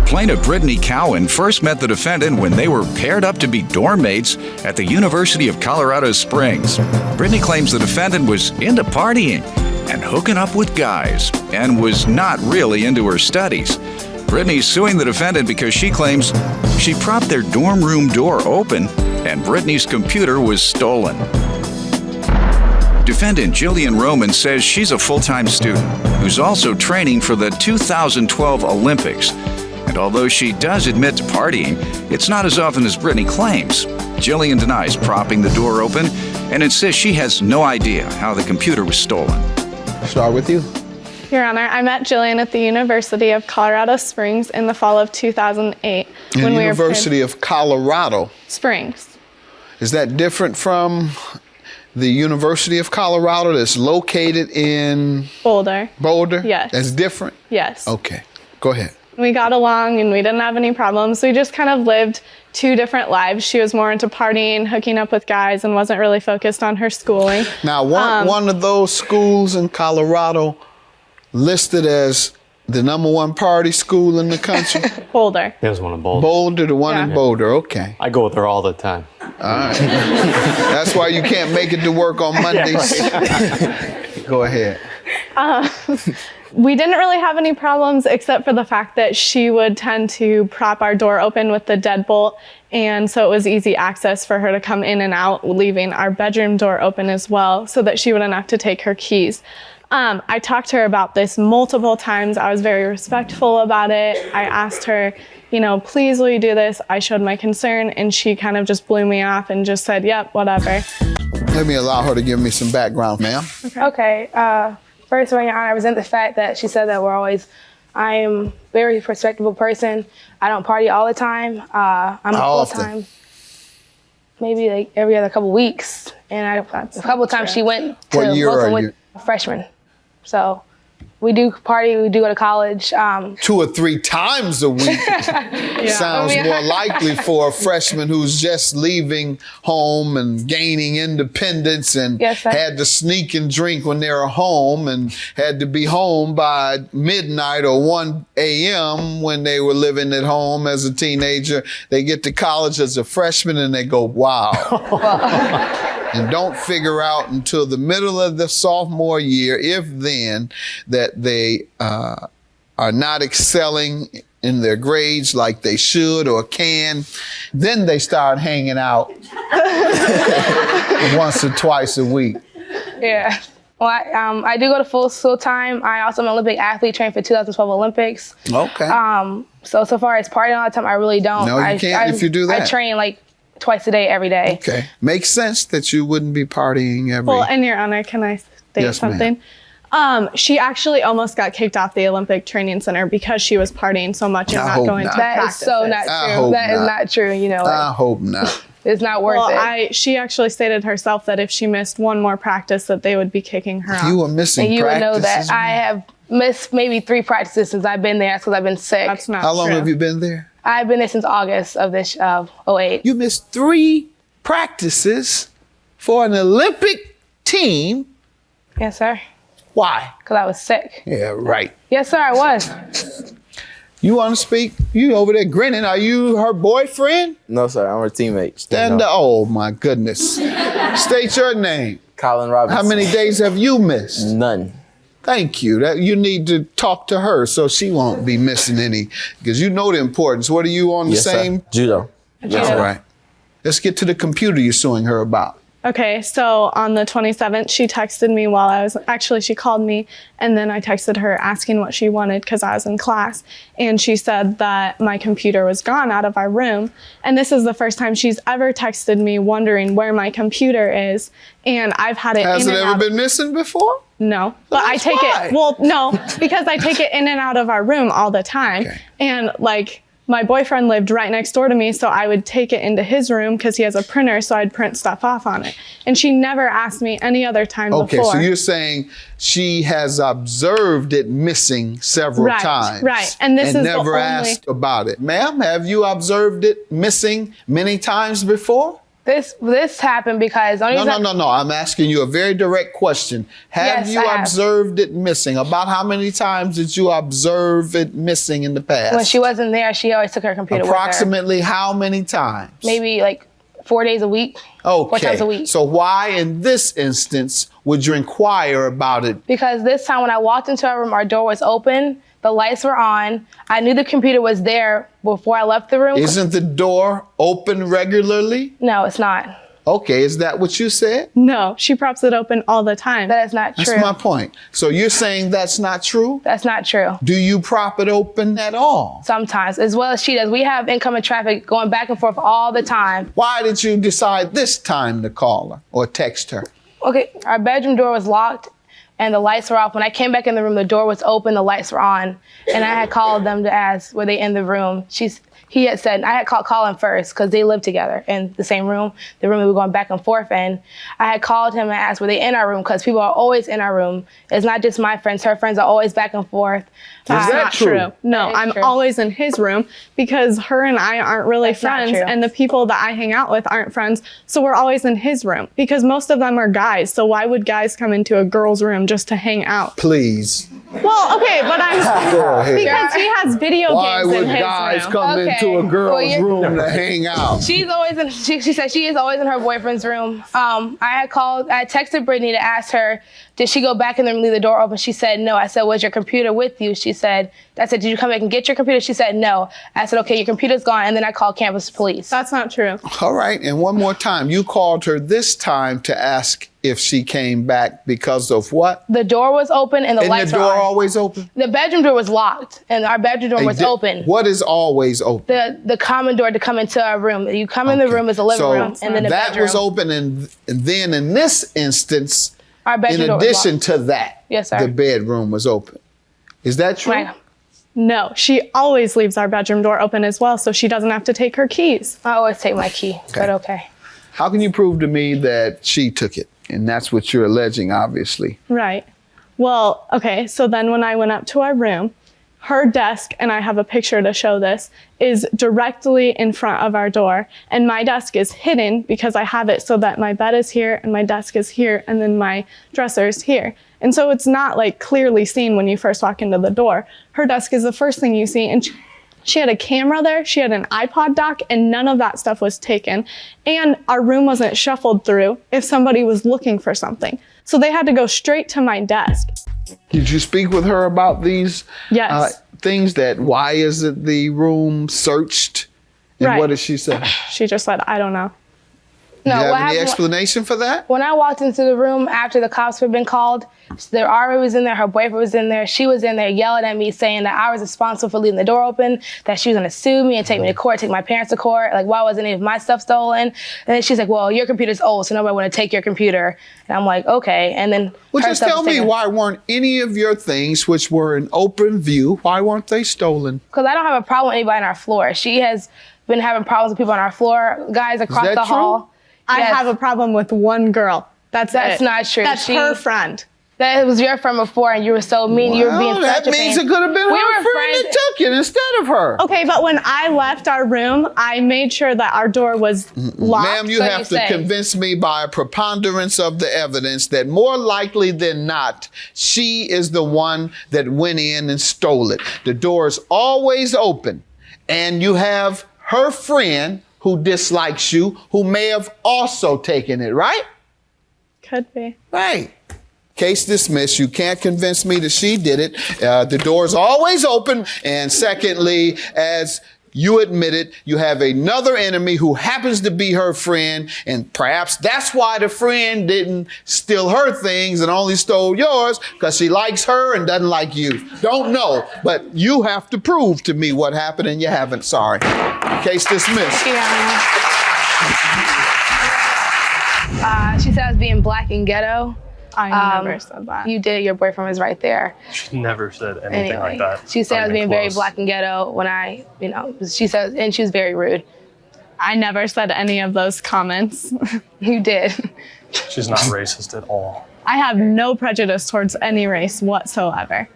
Plaintiff Brittany Cowan first met the defendant when they were paired up to be dorm mates at the University of Colorado Springs. Brittany claims the defendant was into partying and hooking up with guys and was not really into her studies. Brittany's suing the defendant because she claims she propped their dorm room door open and Brittany's computer was stolen. Defendant Jillian Roman says she's a full-time student who's also training for the 2012 Olympics. And although she does admit to partying, it's not as often as Brittany claims. Jillian denies propping the door open and insists she has no idea how the computer was stolen. Start with you. Your Honor, I met Jillian at the University of Colorado Springs in the fall of 2008. When we University of Colorado Springs. Is that different from the University of Colorado that's located in Boulder? Boulder? Yes. That's different? Yes. Okay, go ahead. We got along and we didn't have any problems. We just kind of lived two different lives. She was more into partying, hooking up with guys, and wasn't really focused on her schooling. Now, one of those schools in Colorado listed as the #1 party school in the country? Boulder. There's one in Boulder. Boulder, the one in Boulder, okay. I go there all the time. All right. That's why you can't make it to work on Mondays. Yeah, right. Go ahead. We didn't really have any problems except for the fact that she would tend to prop our door open with the deadbolt, and so it was easy access for her to come in and out, leaving our bedroom door open as well so that she wouldn't have to take her keys. I talked to her about this multiple times. I was very respectful about it. I asked her, please will you do this? I showed my concern and she kind of just blew me off and just said, yep, whatever. Let me allow her to give me some background, ma'am. Okay. First of all, Your Honor, I resent the fact that she said that I am a very respectable person. I don't party all the time. I'm full-time, maybe like every other couple weeks. And a couple of times she went to What year are you? A freshman. So we do party, we do go to college. 2 or 3 times a week sounds more likely for a freshman who's just leaving home and gaining independence and had to sneak and drink when they were home and had to be home by midnight or 1 a.m. when they were living at home as a teenager. They get to college as a freshman and they go, wow. And don't figure out until the middle of the sophomore year, if then, that they are not excelling in their grades like they should or can. Then they start hanging out once or twice a week. Yeah. Well, I do go to full time. I also am an Olympic athlete, trained for 2012 Olympics. Okay. So far as partying all the time, I really don't. No, you can't if you do that. I train like twice a day, every day. Okay. Makes sense that you wouldn't be partying every... Well, and Your Honor, can I state something? She actually almost got kicked off the Olympic Training Center because she was partying so much and not going to practices. That is so not true. That is not true, I hope not. It's not worth it. She actually stated herself that if she missed one more practice that they would be kicking her off. You were missing practices. And you would know that. Man. I have missed maybe 3 practices since I've been there. That's because I've been sick. That's not true. How long have you been there? I've been there since August of 08. You missed 3 practices for an Olympic team. Yes, sir. Why? Because I was sick. Yeah, right. Yes, sir, I was. You want to speak? You over there grinning. Are you her boyfriend? No, sir. I'm her teammate. Stand up. Oh, my goodness. State your name. Colin Robinson. How many days have you missed? None. Thank you. You need to talk to her so she won't be missing any, because you know the importance. What are you on the same? Sir. Judo. That's right. Let's get to the computer you're suing her about. Okay, so on the 27th, she texted me she called me, and then I texted her asking what she wanted because I was in class. And she said that my computer was gone out of our room. And this is the first time she's ever texted me wondering where my computer is. And I've had it Has it ever been missing before? No, but I take it, no, because I take it in and out of our room all the time. Okay. And my boyfriend lived right next door to me, so I would take it into his room because he has a printer, so I'd print stuff off on it. And she never asked me any other time before. Okay, so you're saying she has observed it missing several times. Right, and this is never asked about it. Ma'am, have you observed it missing many times before? This happened because No. I'm asking you a very direct question. Have you observed it missing? About how many times did you observe it missing in the past? When she wasn't there, she always took her computer with her. Approximately how many times? Maybe like 4 days a week. Okay. 4 times a week. So why in this instance would you inquire about it? Because this time when I walked into our room, our door was open, the lights were on. I knew the computer was there before I left the room. Isn't the door open regularly? No, it's not. Okay, is that what you said? No, she props it open all the time. That is not true. That's my point. So you're saying that's not true? That's not true. Do you prop it open at all? Sometimes, as well as she does. We have incoming traffic going back and forth all the time. Why did you decide this time to call her or text her? Okay, our bedroom door was locked and the lights were off. When I came back in the room, the door was open, the lights were on. And I had called them to ask, were they in the room? He had said, I had called Colin first because they lived together in the same room, the room we were going back and forth in. I had called him and asked, were they in our room? Because people are always in our room. It's not just my friends. Her friends are always back and forth. Is that true? No, I'm always in his room because her and I aren't really friends, and the people that I hang out with aren't friends. So we're always in his room because most of them are guys. So why would guys come into a girl's room just to hang out? Please. Well, okay, but because he has video Why games in would his guys room. come into a girl's room to hang out? She's always in. She said she is always in her boyfriend's room. I texted Brittany to ask her, did she go back in the room and leave the door open? She said no. I said, was your computer with you? I said, did you come back and get your computer? She said no. I said, okay, your computer's gone. And then I called campus police. That's not true. All right, and one more time. You called her this time to ask if she came back because of what? The door was open and the lights were on. And the door always open? The bedroom door was locked and our bedroom door was open. What is always open? The common door to come into our room. You come in the room as a living room and then the bedroom. That was open and then in this instance, our bedroom in door was addition locked. to that, yes, sir. the bedroom was open. Is that true? Right. No, she always leaves our bedroom door open as well, so she doesn't have to take her keys. I always take my key, but okay. How can you prove to me that she took it? And that's what you're alleging, obviously. Right. Well, okay, so then when I went up to our room, her desk, and I have a picture to show this, is directly in front of our door. And my desk is hidden because I have it so that my bed is here and my desk is here and then my dresser is here. And so it's not like clearly seen when you first walk into the door. Her desk is the first thing you see. And she had a camera there, she had an iPod dock, and none of that stuff was taken. And our room wasn't shuffled through if somebody was looking for something. So they had to go straight to my desk. Did you speak with her about these things that why isn't the room searched? And what did she say? She just said, I don't know. Do you have any explanation for that? When I walked into the room after the cops had been called, the RA was in there, her boyfriend was in there, she was in there yelling at me saying that I was responsible for leaving the door open, that she was gonna sue me and take me to court, take my parents to court, like why wasn't any of my stuff stolen? And then she's like, well, your computer's old, so nobody wanna take your computer. And I'm like, okay. And then well, just tell me why weren't any of your things which were in open view, why weren't they stolen? Because I don't have a problem with anybody on our floor. She has been having problems with people on our floor, guys across the hall. I have a problem with one girl. That's not true. That's her friend. That was your friend before, and you were so mean. You were being such a that means it could have been her friend that took it instead of her. Okay, but when I left our room, I made sure that our door was locked. Ma'am, you have to convince me by a preponderance of the evidence that more likely than not, she is the one that went in and stole it. The door is always open, and you have her friend who dislikes you, who may have also taken it, right? Could be. Right. Case dismissed. You can't convince me that she did it. The door's always open. And secondly, as you admitted, you have another enemy who happens to be her friend. And perhaps that's why the friend didn't steal her things and only stole yours, because she likes her and doesn't like you. Don't know. But you have to prove to me what happened, and you haven't. Sorry. Case dismissed. She said I was being black and ghetto. I never said that. You did. Your boyfriend was right there. She never said anything like that. She said I was being very black and ghetto when I, she said, and she was very rude. I never said any of those comments. You did. She's not racist at all. I have no prejudice towards any race whatsoever.